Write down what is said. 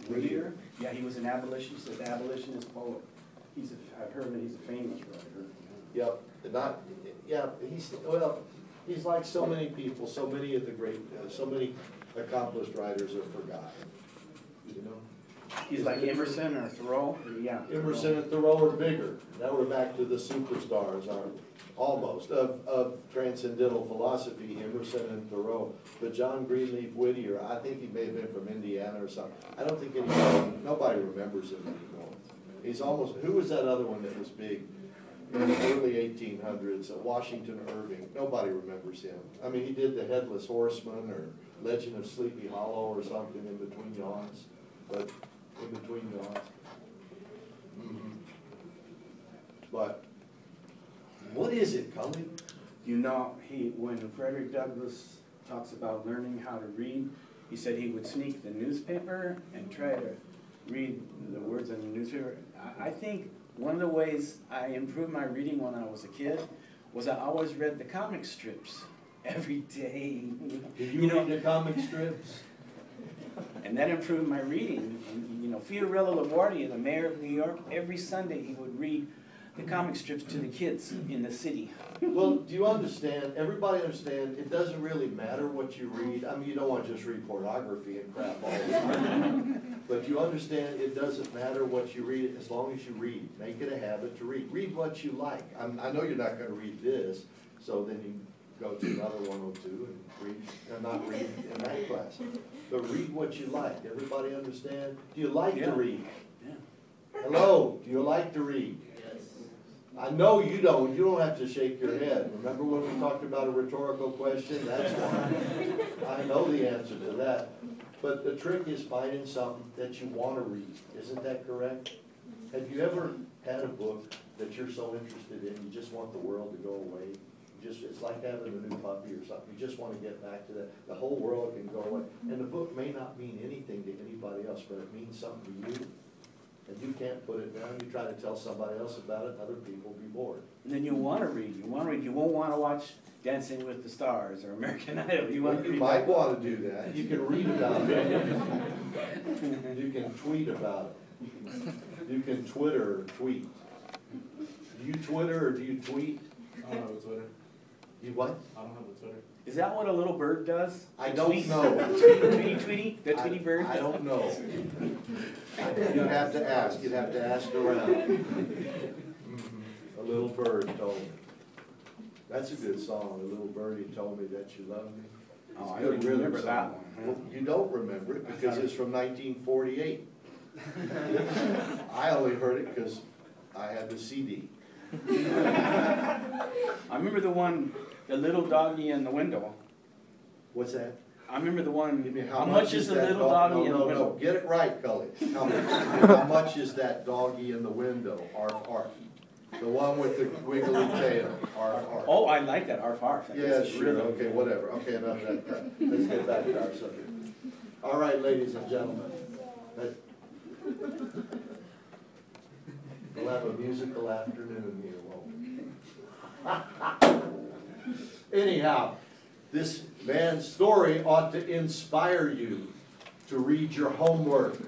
Whittier. Yeah, he was an abolitionist, poet. I've heard that he's a famous writer. Yep, he's like so many people, so many of the great, so many accomplished writers are forgotten, you know? He's like Emerson or Thoreau, yeah. Emerson and Thoreau are bigger. Now we're back to the superstars, almost, of transcendental philosophy, Emerson and Thoreau. But John Greenleaf Whittier, I think he may have been from Indiana or something. I don't think nobody remembers him anymore. He's almost, who was that other one that was big in the early 1800s? Washington Irving. Nobody remembers him. I mean, he did The Headless Horseman or Legend of Sleepy Hollow or something in between yawns. But in between yawns. But what is it, Cully? You know, when Frederick Douglass talks about learning how to read, he said he would sneak the newspaper and try to read the words in the newspaper. I think one of the ways I improved my reading when I was a kid was I always read the comic strips every day. Did you read the comic strips? And that improved my reading. And, you know, Fiorello LaGuardia, the mayor of New York, every Sunday he would read the comic strips to the kids in the city. Well, do you understand, everybody understand, it doesn't really matter what you read. I mean, you don't want to just read pornography and crap all the time. But you understand it doesn't matter what you read as long as you read. Make it a habit to read. Read what you like. I know you're not going to read this, so then you go to another 102 and read, and not read in that class. But read what you like. Everybody understand? Do you like to read? Yeah. Hello, do you like to read? I know you don't. You don't have to shake your head. Remember when we talked about a rhetorical question? That's why. I know the answer to that. But the trick is finding something that you want to read. Isn't that correct? Have you ever had a book that you're so interested in, you just want the world to go away? It's like having a new puppy or something. You just want to get back to that. The whole world can go away. And the book may not mean anything to anybody else, but it means something to you. And you can't put it down. You try to tell somebody else about it, and other people will be bored. And then you want to read. You want to read. You won't want to watch Dancing with the Stars or American Idol. You want to read. You might want to do that. You can read about it. You can tweet about it. You can Twitter or tweet. Do you Twitter or do you tweet? I don't have a Twitter. You what? I don't have a Twitter. Is that what a little bird does? I don't know. Tweety? The Tweety bird? I don't know. You'd have to ask. You'd have to ask around. A little bird told me. That's a good song. A little birdie told me that you love me. Oh, I don't remember that one. Well, you don't remember it because it's from 1948. I only heard it because I had the CD. I remember the one, the little doggy in the window. What's that? I remember the one, How much is the that little doggy in the No, window? get it right, Cully. How much is that doggy in the window? Arf, arf. The one with the wiggly tail. Arf, arf. Oh, I like that, arf arf. Yeah, sure, okay, whatever. Okay, enough of that. Let's get back to our subject. All right, ladies and gentlemen. We'll have a musical afternoon here, won't we? Anyhow, this man's story ought to inspire you to read your homework.